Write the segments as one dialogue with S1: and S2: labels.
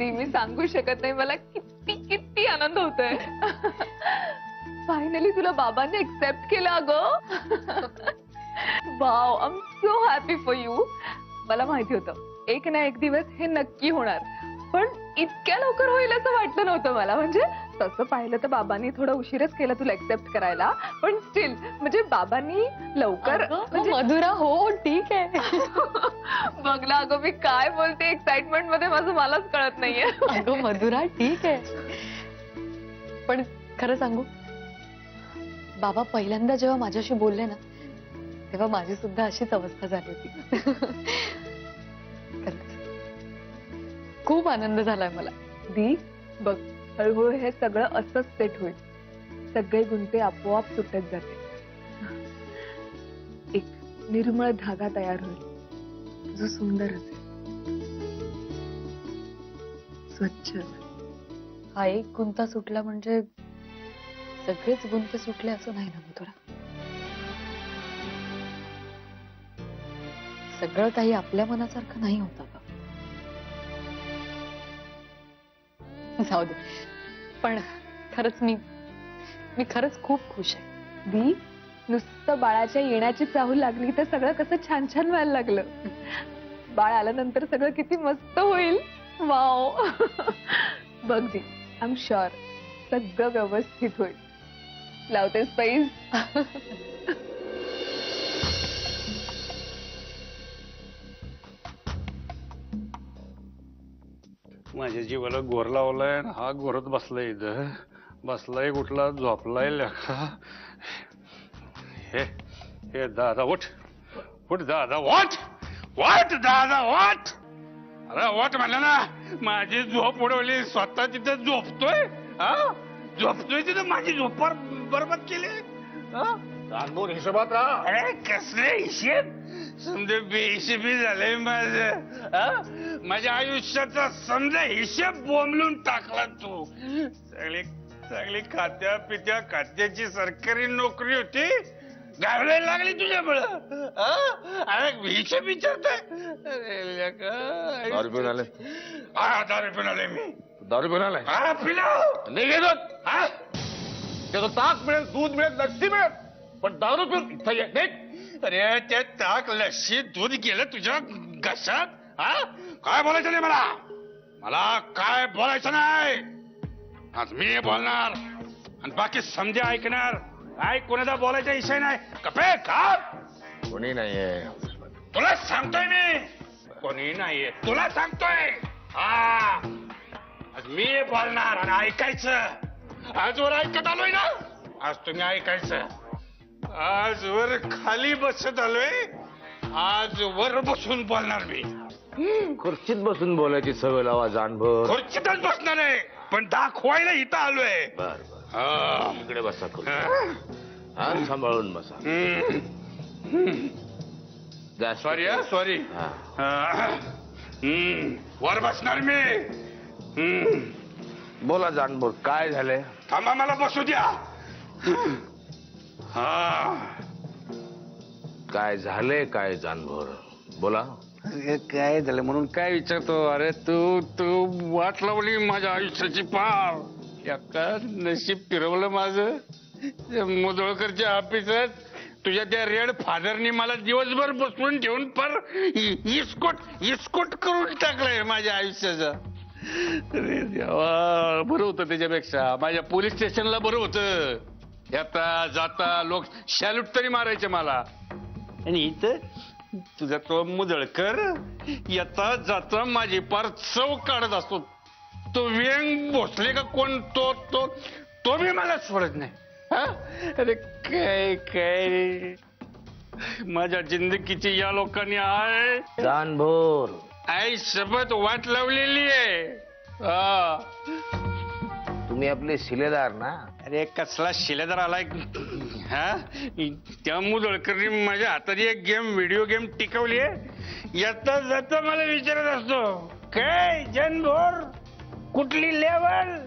S1: दी मी सांगू शकत नाही मला किती किती आनंद होतोय. फायनली तुला बाबांनी एक्सेप्ट केलं अगं. Wow, I am so happy for you. मला माहिती होतं एक ना एक दिवस हे नक्की होणार, पण इतक्या लवकर होईल असं वाटलं नव्हतं मला. म्हणजे तसं पाहिलं तर बाबांनी थोडं उशीरच केलं तुला एक्सेप्ट करायला, पण स्टील म्हणजे बाबांनी लवकर. म्हणजे
S2: मधुरा हो ठीक आहे.
S1: बघला अगं मी काय बोलते एक्साइटमेंट मध्ये माझं मलाच कळत नाहीये.
S2: अगं मधुरा ठीक आहे, पण खरं सांगू बाबा पहिल्यांदा जेव्हा माझ्याशी बोलले ना तेव्हा माझी सुद्धा अशीच अवस्था झाली होती. खूप आनंद झालाय मला.
S1: दी बघ, हळूहळू हे सगळं असंच सेट होईल. सगळे गुंते आपोआप सुटत जाते. एक निर्मळ धागा तयार होईल जो सुंदर असेल, स्वच्छ.
S2: हा एक गुंता सुटला म्हणजे सगळेच गुंते सुटले असं नाही ना मधुरा. सगळं काही आपल्या मनासारखं नाही होत का. जाऊ दे, पण खरंच मी खरंच खूप खुश आहे.
S1: दी नुसतं बाळाच्या येण्याची चाहूल लागली तर सगळं कसं छान छान व्हायला लागलं. बाळ आल्यानंतर सगळं किती मस्त होईल. वाव. बघ दी, आय एम शुअर सगळं व्यवस्थित होईल. लावतेस पैज.
S3: माझ्या जीवाला गोर लावलाय, हा गोरत बसलाय इथं. बसलाय कुठला, झोपलाय लेखा. हे हे दादा उठ उठ, दादा उठ उठ, दादा उठ. अरे उठ म्हणलं ना. माझी झोप उडवली, स्वतः तिथं झोपतोय. हा झोपतोय तिथं, माझी झोप बरबाद केली.
S4: जानबोर हिशोबात राहा.
S3: अरे कसले हिशेब, समजा बेहिशेबी झालंय माझं. माझ्या आयुष्याचा समजा हिशेब बोंबलून टाकला तू. सगळी सगळी खात्या पित्या खात्याची सरकारी नोकरी होती, गावलायला लागली तुझ्यामुळं. अरे हिशेब विचारतोय.
S4: दारू पिऊन आले.
S3: हा दारू पिऊन आले मी.
S4: दारू पिऊन आलाय.
S3: हा पिलो.
S4: नाही घेतो.
S3: हा
S4: त्याचं ताक मिळेल, दूध मिळेल, लस्सी मिळेल, पण दारू पिऊन इथं ये नाही.
S3: अरे ते ताक लस्सी दूध गेलं तुझ्या घशात. हा काय बोलायचं नाही मला. मला काय बोलायचं नाही. आज मी बोलणार आणि बाकी समजे ऐकणार. काय कोणाचा बोलायचा विषय नाही. कपे का
S4: कोणी नाहीये.
S3: तुला सांगतोय मी, कोणी नाहीये तुला सांगतोय. हा आज मी बोलणार आणि ऐकायचं. आजवर ऐकत आलोय ना, आज तुम्ही ऐकायचं. आजवर खाली बसत आलोय, आज वर बसून बोलणार मी.
S4: खुर्चीत बसून बोलायची सवय लावा जानभर.
S3: खुर्चीतच बसणार आहे, पण दाखवायला इथं आलोय.
S4: बर बर,
S3: हा.
S4: इकडे बसा.
S3: हा.
S4: हात सांभाळून बसा.
S3: सॉरी हा सॉरी. वर बसणार मी.
S4: बोला जानभर, काय झालंय.
S3: थांबा मला बसू द्या. हा
S4: काय झालंय काय जानभर, बोला.
S3: काय झालं म्हणून काय विचारतो. अरे तू तू वाट लावली माझ्या आयुष्याची पार. एका नशीब फिरवलं माझं. मुदोळकरच्या ऑफिसात तुझ्या त्या रेड फादरनी मला दिवसभर बसवून ठेवून पर इस्कोट करून टाकलंय माझ्या आयुष्याचा. अरे देवा, बरं होतं त्याच्यापेक्षा माझ्या पोलीस स्टेशनला बरं होतं. येता जाता लोक सॅल्यूट तरी मारायचे मला. आणि इथं तुझा तो मुदळकर येता जाता माझी पार चव काढत असतो. तो व्यंग भोसले का कोण, तो तो तो बी मला सोडत नाही. अरे काय काय माझ्या जिंदगीची या लोकांनी आहे
S4: जानभर.
S3: आई शपथ वाट लावलेली आहे. हा
S4: तुम्ही आपले शिलेदार ना.
S3: अरे कसला शिलेदार आलाय. हा त्या मुदळकरनी माझ्या हातात एक व्हिडिओ गेम टिकवली आहे. येता जाता मला विचारत असतो, काय जनभोर कुठली लेवल.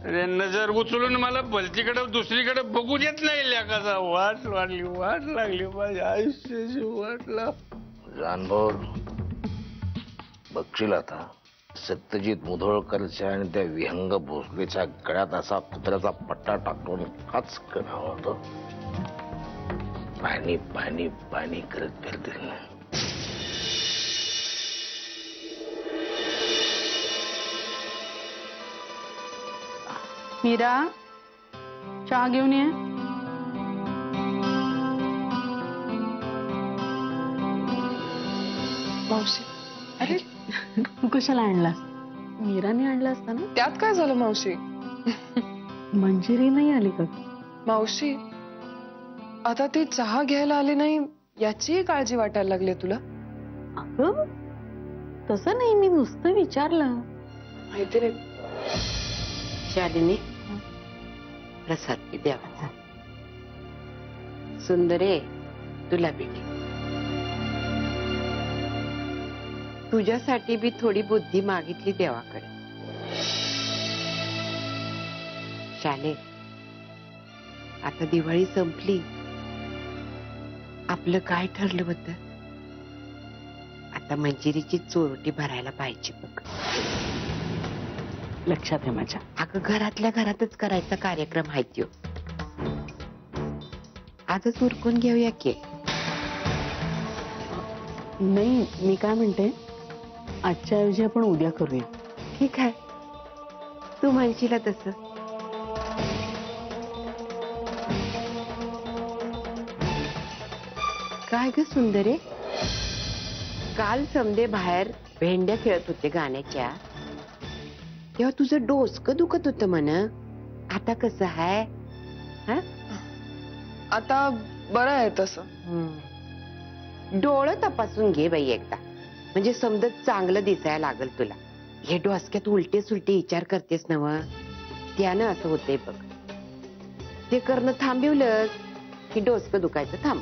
S3: अरे नजर उचलून मला भलतीकडे दुसरीकडे बघू देत नाही. लेकाचा वाट लागली माझ्या आयुष्याची वाट लाव.
S4: जानभर बघशील आता सत्यजित मुधोळकरच्या आणि त्या विहंग भोसलेच्या गळ्यात असा कुत्र्याचा पट्टा टाकून हाच करावा होतो. पाणी पाणी पाणी करत फिरतील.
S5: मीरा, चहा घेऊन ये.
S1: मावशी अरे
S5: तू कशाला आणलास? मीराने आणला असता ना.
S1: त्यात काय झालं मावशी?
S5: मंजिरी नाही आली का?
S1: मावशी आता ती चहा घ्यायला आली नाही याचीही काळजी वाटायला लागली तुला?
S5: अगं तसं नाही, मी नुसतं विचारलं.
S1: माहिती नाही.
S6: शालिनी, प्रसाद की देवाचा. सुंदरे, तुला बी घे. तुझ्यासाठी बी थोडी बुद्धी मागितली देवाकडे. शाले, आता दिवाळी संपली. आपलं काय ठरलं होतं? आता मंजिरीची चोरटी भरायला पाहिजे बघ.
S5: लक्षात आहे माझ्या.
S6: अगं घरातल्या घरातच करायचा कार्यक्रम आहे त्यो. आजच उरकून घेऊया की.
S5: नाही, मी काय म्हणते, आजच्या ऐवजी आपण उद्या करूया.
S6: ठीक आहे, तू म्हणशील तसं. काय ग सुंदरे, काल समदे बाहेर भेंड्या खेळत होते गाण्याच्या, तेव्हा तुझं डोसकं दुखत होतं म्हण. आता कसं आहे?
S1: आता बरं आहे तसं.
S6: डोळं तपासून घे बाई एकदा, म्हणजे समजत चांगलं दिसायला लागल तुला. हे डोसक्यात उलटे सुलटे विचार करतेस नव, त्यानं असं होतंय बघ. ते करणं थांबवलंस की डोसकं दुखायचं थांब.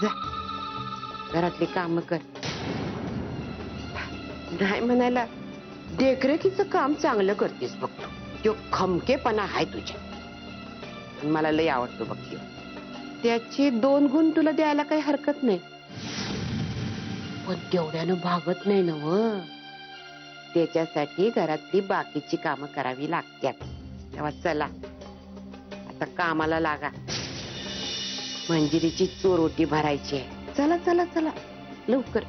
S6: जा घरातली काम कर. नाही म्हणायला देखरेखीचं काम चांगलं करतेस बघ तू. तो खमकेपणा आहे तुझ्या, मला लय आवडतो बघ त्यो. त्याचे 2 गुण तुला द्यायला काही हरकत नाही, पण तेवढ्यानं भागत नाही ना व. त्याच्यासाठी घरातली बाकीची कामं करावी लागतात. तेव्हा चला आता कामाला लागा. मंजिरीची चोरोटी भरायची आहे. चला चला चला लवकर.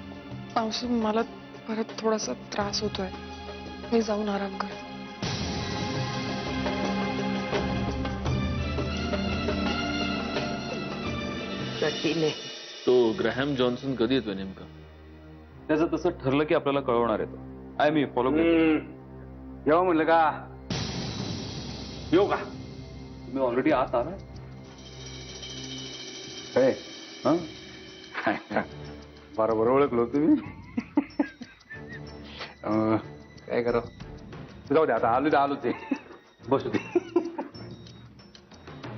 S1: मावशी मला परत थोडासा त्रास होतोय, मी जाऊन आराम करते.
S6: कठीण आहे.
S7: तो ग्रॅहम जॉन्सन कधी येतोय नेमका?
S8: त्याचं तसं ठरलं की आपल्याला कळवणार आहे. आय मी फॉलो
S3: येऊ म्हणलं का? येऊ का?
S8: तुम्ही ऑलरेडी आत आलाय.
S3: काय बरोबर ओळखलो तुम्ही. काय करा, जाऊ दे आता. आलो ते बसू दे.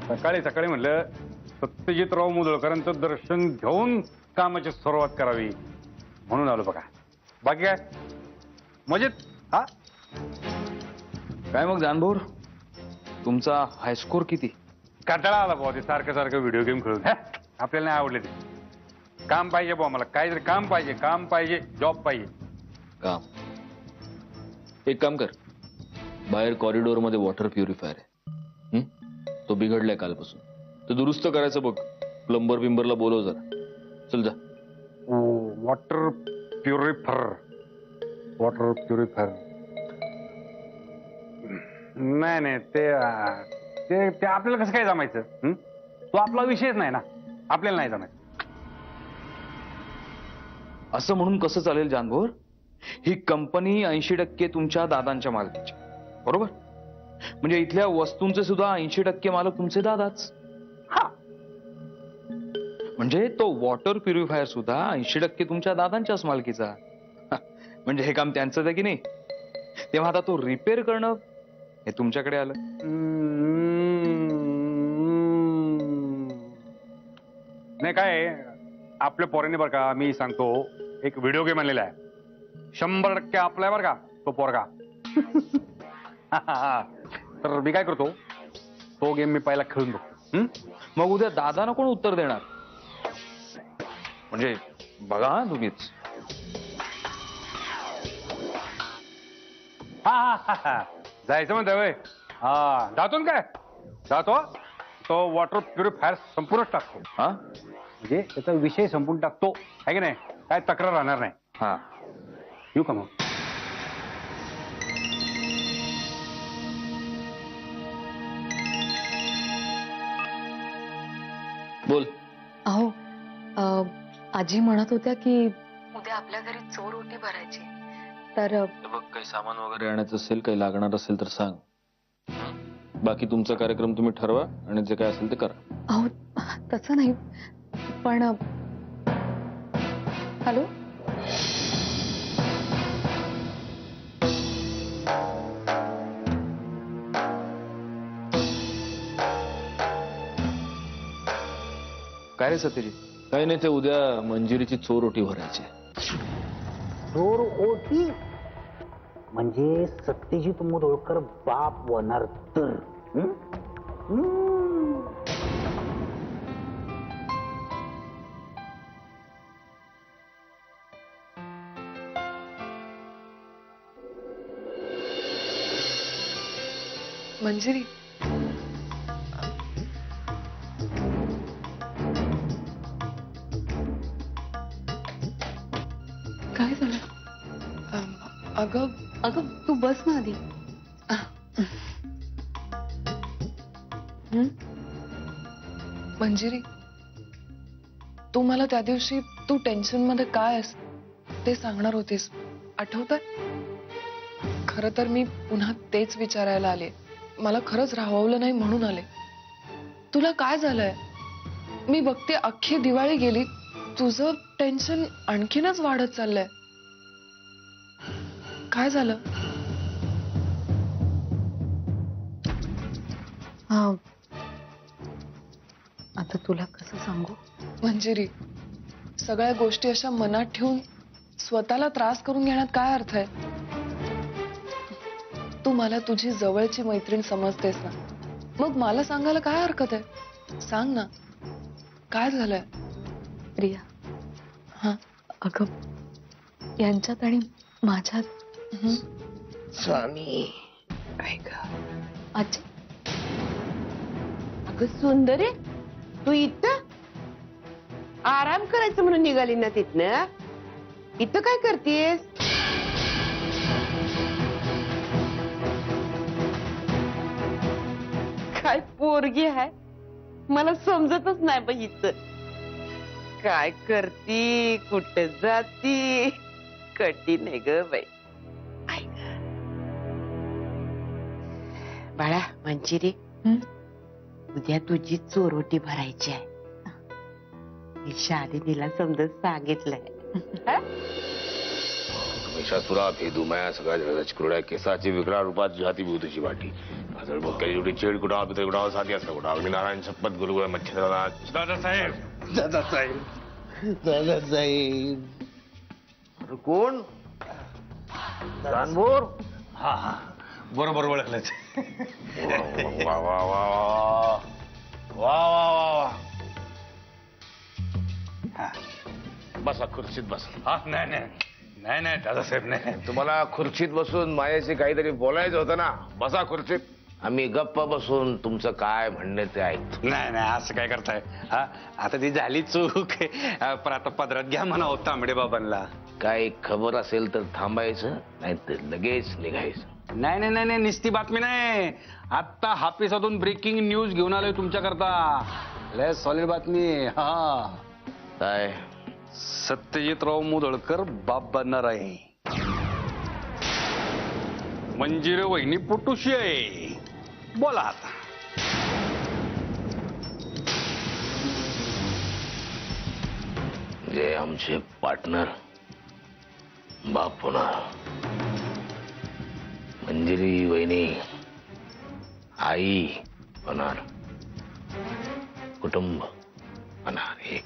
S3: सकाळी म्हणलं सत्यजितराव मुधोळकरांचं दर्शन घेऊन कामाची सुरुवात करावी म्हणून आलो बघा. बाकी काय मजेत? हा
S8: काय मग जानभोर, तुमचा हायस्कोर किती?
S3: कंटाळा आला बुवा ते सारखं व्हिडिओ गेम खेळून. आपल्याला नाही आवडले ते. काम पाहिजे बुवा, मला काहीतरी काम पाहिजे, जॉब पाहिजे.
S7: काम एक काम कर, बाहेर कॉरिडोर मध्ये वॉटर प्युरिफायर आहे. तो बिघडलाय कालपासून, तो दुरुस्त करायचं बघ. प्लंबर बिंबरला बोलव जरा. चल जा.
S3: वॉटर प्युरिफायर नाही ते आपल्याला कसं काय जमायचं? तो आपला विषयच नाही ना, आपल्याला नाही जमायचं.
S8: असं म्हणून कसं चालेल जानभोर? ही कंपनी 80% तुमच्या दादांच्या मालकीची, बरोबर? म्हणजे इथल्या वस्तूंचे सुद्धा 80% मालक तुमचे दादाच.
S3: हा,
S8: म्हणजे तो वॉटर प्युरिफायर सुद्धा 80% तुमच्या दादांच्याच मालकीचा. म्हणजे हे काम त्यांचंच आहे की नाही? तेव्हा आता तो रिपेअर करणं हे तुमच्याकडे आलं.
S3: नाही काय आपल्या पोरांनी बरं का, मी सांगतो, एक व्हिडिओ गेम आणलेला आहे. 100% आपला आहे बरं का तो पोरगा. तर मी काय करतो, तो गेम मी पहिला खेळून बघतो.
S8: मग उद्या दादानं कोण उत्तर देणार? म्हणजे बघा तुम्हीच.
S3: हा जायचं म्हणतोय वय. हा जातो ना काय जातो. तो वॉटर प्युरिफायर संपूर्णच टाकतो.
S8: हा
S3: म्हणजे त्याचा विषय संपून टाकतो आहे की नाही. काय तक्रार राहणार नाही.
S8: हा
S3: येऊ का मग.
S7: बोल.
S2: अहो आजी म्हणत होत्या की उद्या आपल्या घरी चोर ओटी भरायची तर
S7: हे बघ, काही सामान वगैरे आणायचं असेल, काही लागणार असेल तर सांग. बाकी तुमचा कार्यक्रम तुम्ही ठरवा आणि जे काय असेल ते करा.
S2: अहो तसं नाही पण हॅलो
S7: काय रे सत्यजित? काही नाही, ते उद्या मंजिरीची चोर ओटी भरायची आहे.
S9: चोर ओटी म्हणजे सत्यजित मुदोळकर बाप होणार तर. हं? हं.
S2: मंजिरी काय झालं? अगं अगं तू बस ना आधी.
S10: मंजिरी, तू मला त्या दिवशी तू टेन्शन मध्ये काय आहेस ते सांगणार होतीस, आठवतंय? खरं तर मी पुन्हा तेच विचारायला आले. मला खरंच राहवलं नाही म्हणून आले. तुला काय झालंय? मी बघते अख्खी दिवाळी गेली, तुझं टेन्शन आणखीनच वाढत चाललंय. काय झालं?
S2: आता तुला कसं सांगू?
S10: मंजिरी, सगळ्या गोष्टी अशा मनात ठेवून स्वतःला त्रास करून घेण्यात काय अर्थ आहे? तू मला तुझी जवळची मैत्रीण समजतेस ना, मग मला सांगायला काय हरकत आहे? सांग ना, काय झालंय?
S2: प्रिया,
S10: हा,
S2: अगं यांच्यात आणि माझ्यात
S6: स्वामी
S2: आजी
S6: अगं सुंदरे, तू इथं आराम करायचं म्हणून निघाली ना तिथनं. इथं काय करतेस? काय पोरगी आहे, मला समजतच नाही बघ. इथं काय करती, कुठे जाती, कठीण आहे ग बाई. बाळा मंजिरी, उद्या तुझी चोरोटी भरायची आहे. मी शालिनीला समजत सांगितलंय.
S4: हमेशा तुला भेदू माया सगळ्या जगाची क्रूड्या केसाची विक्राळ रूपात जाती तुझी वाटी. माझं बोक्याची जोडी चेड कुठं पितळ कुठं साथी असं कुठं अग्नी नारायण शपथ गुरुगुळ मच्छर.
S3: दादासाहेब दादासाहेब
S4: दादासाहेब कोण? जानभोर.
S3: हा हा बरोबर ओळखलंच.
S4: वा वा वा वा वा वा वा. बसा खुर्चीत बस.
S3: हा नाही नाही नाही नाही दादासाहेब नाही.
S4: तुम्हाला खुर्चीत बसून मायाशी काहीतरी बोलायचं होतं ना. बसा खुर्चीत. आम्ही गप्प बसून तुमचं काय म्हणणं ते ऐकतो.
S3: नाही नाही असं काय करताय. हा आता ती झाली चूक. पण आता पदरात घ्या म्हणा तांबडे बाबांना.
S4: काही खबर असेल तर थांबायचं, नाही तर लगेच निघायचं.
S3: नाही नाही नाही नाही निस्ती बातमी नाही. आता हापिसातून ब्रेकिंग न्यूज घेऊन आलोय तुमच्याकरता. लय सॉलिड बातमी. हा
S4: काय?
S3: सत्यजितराव मुदळकर बाप बनणार आहे. मंजिरी वहिनी पुटुशी आहे. बोला आता.
S4: जे आमचे पार्टनर बाप होणार. मंजिरी वहिनी आई होणार. कुटुंब होणार एक.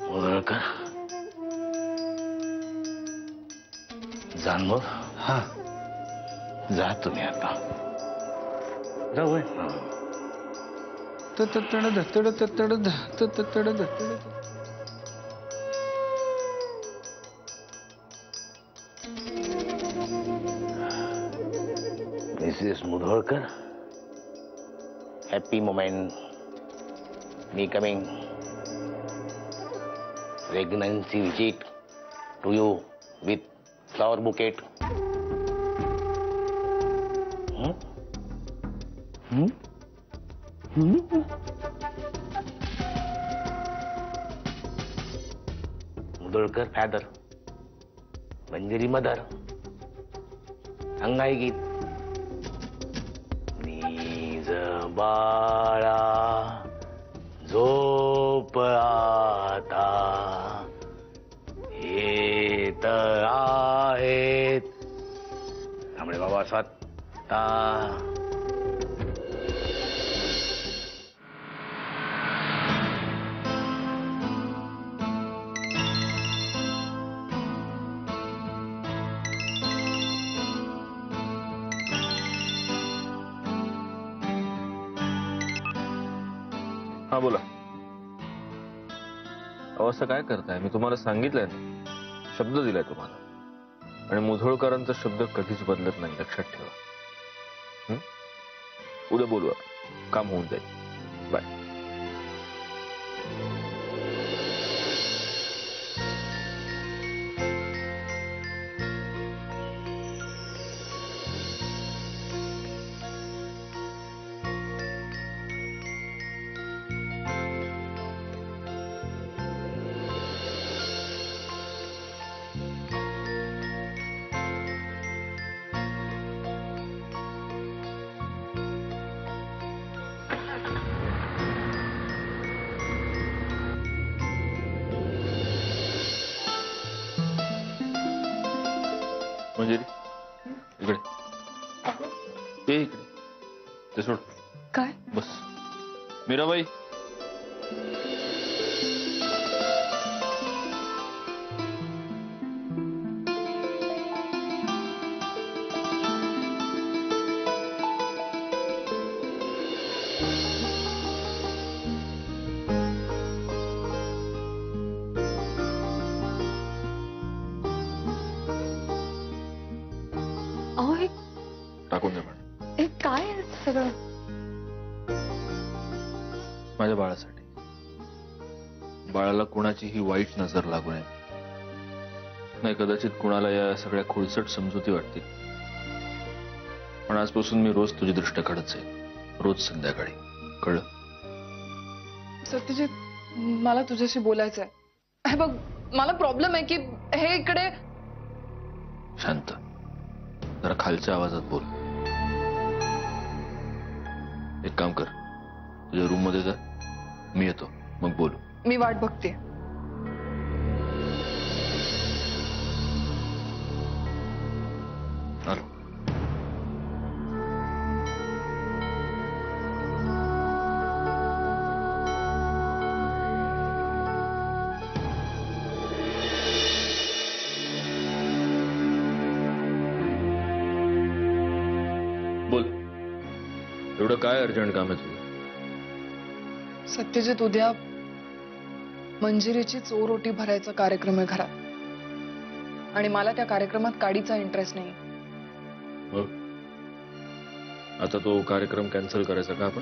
S4: मुदळकर जानवर
S9: हा
S4: जा तुम्ही आता.
S9: जाऊ
S4: मिसेस मुधोळकर, हॅपी मोमेंट. मी coming. Pregnancy visit to you with flower bouquet. Mudholkar father, Manjiri mother, अंगाई गीत. नीज बाळा झोप आता, येत आहेत त्यामुळे बाबा स्वतः.
S7: हा बोला. अवस्था काय करताय? मी तुम्हाला सांगितलंय ना, शब्द दिलाय तुम्हाला. आणि मुधोळकरांचा शब्द कधीच बदलत नाही, लक्षात ठेवा. उद्या बोलू, काम होऊन जाईल. बाय. मंजिरी, इकडे ये. इकडे ते सोड.
S10: काय?
S7: बस. मीराबाई,
S2: अहो हे
S7: टाकून दे पण.
S2: हे काय आहे सगळं?
S7: माझ्या बाळासाठी. बाळाला कुणाचीही वाईट नजर लागू नये. नाही, कदाचित कुणाला या सगळ्या खुळसट समजुती वाटतील, पण आजपासून मी रोज तुझी दृष्ट काढत जाईल. रोज संध्याकाळी. कळलं?
S10: सत्यजित, मला तुझ्याशी बोलायचं आहे. हे बघ, मला प्रॉब्लेम आहे की हे इकडे.
S7: शांत, जरा खालच्या आवाजात बोल. एक काम कर, तुझ्या रूम मध्ये जा, मी येतो, मग बोलू.
S10: मी वाट बघते.
S7: आलो. बोल, एवढं काय अर्जंट काम आहे तुझं?
S10: सत्यजित, उद्या मंजिरीची चोरोटी भरायचा कार्यक्रम आहे घरात, आणि मला त्या कार्यक्रमात काडीचा इंटरेस्ट नाही.
S7: मग आता तो कार्यक्रम कॅन्सल करायचा का आपण?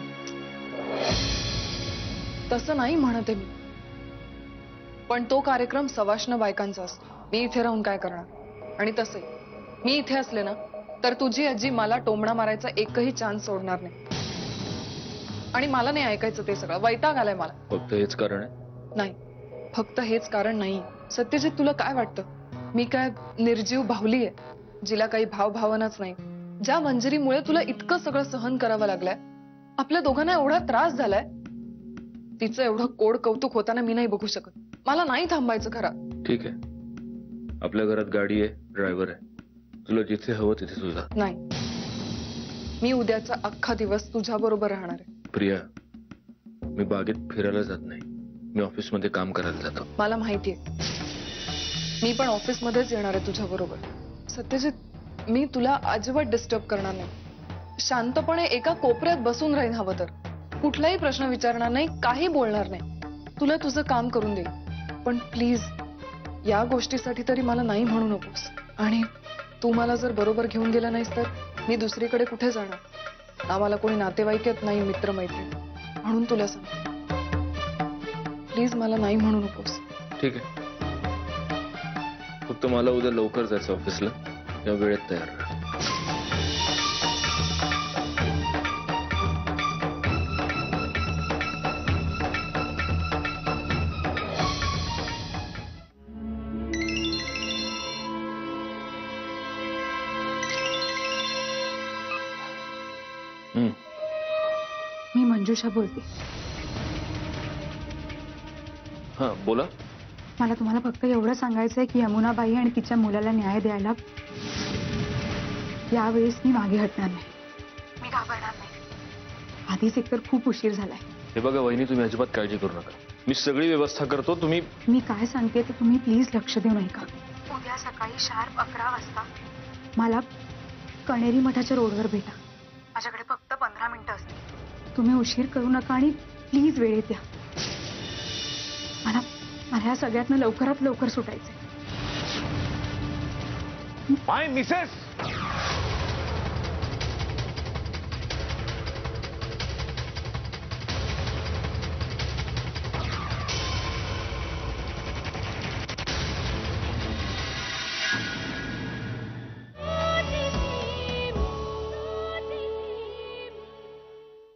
S10: तसं नाही म्हणते मी, पण तो कार्यक्रम सवाष्ण बायकांचा असतो. मी इथे राहून काय करणार? आणि तसंही मी इथे असले ना तर तुझी आजी मला टोमणा मारायचा एकही चान्स सोडणार नाही. आणि मला नाही ऐकायचं ते सगळं. वैताग आलाय मला.
S7: फक्त हेच कारण आहे?
S10: नाही, फक्त हेच कारण नाही. सत्यजित, तुला काय वाटतं मी काय निर्जीव बाहुली आहे जिला काही भावभावनाच नाही? ज्या मंजिरीमुळे तुला इतकं सगळं सहन करावं लागलंय आपल्या दोघांना एवढा त्रास झालाय, तिचं एवढं कोड कौतुक होताना मी नाही बघू शकत. मला नाही थांबायचं घरात.
S7: ठीक आहे, आपल्या घरात गाडी आहे, ड्रायव्हर आहे, तुला जिथे हवं तिथे तुझा.
S10: नाही, मी उद्याचा अख्खा दिवस तुझ्या बरोबर राहणार आहे.
S7: प्रिया, मी बागेत फिरायला जात नाही, मी ऑफिसमध्ये काम करायला जातो.
S10: मला माहितीये, मी पण ऑफिसमध्येच येणार आहे तुझ्या बरोबर. सत्यजित, मी तुला अजिबात डिस्टर्ब करणार नाही. शांतपणे एका कोपऱ्यात बसून राहीन, हवं तर कुठलाही प्रश्न विचारणार नाही, काही बोलणार नाही, तुला तुझं काम करून देईन. पण प्लीज या गोष्टीसाठी तरी मला नाही म्हणू नकोस. आणि तू मला जर बरोबर घेऊन गेला नाहीस तर मी दुसरीकडे कुठे जाणार? ना मला कोणी नातेवाईक आहेत, नाही मित्रमैत्रिणी. म्हणून तुला सांग, प्लीज मला नाही म्हणू नकोस.
S7: ठीक आहे, फक्त मला उद्या लवकर जायचं ऑफिसला, या वेळेत तयार राहा.
S11: मी मंजुषा बोलते.
S7: हा बोला.
S11: मला तुम्हाला फक्त एवढं सांगायचं आहे की यमुनाबाई आणि तिच्या मुलाला न्याय द्यायला यावेळेस मी मागे हटणार नाही. मी घाबरणार नाही. आधीच एकतर खूप उशीर झालाय.
S7: हे बघा वहिनी, तुम्ही अजिबात काळजी करू नका, मी सगळी व्यवस्था करतो. तुम्ही
S11: मी काय सांगते तर तुम्ही प्लीज लक्ष देऊ नका. उद्या सकाळी शार्प 11 वाजता मला कणेरी मठाच्या रोडवर भेटा. माझ्याकडे फक्त 15 मिनिटं असतील. तुम्ही उशीर करू नका आणि प्लीज वेळेत या. मला ह्या सगळ्यातनं लवकरात लवकर सुटायचंय.
S8: माय मिसेस,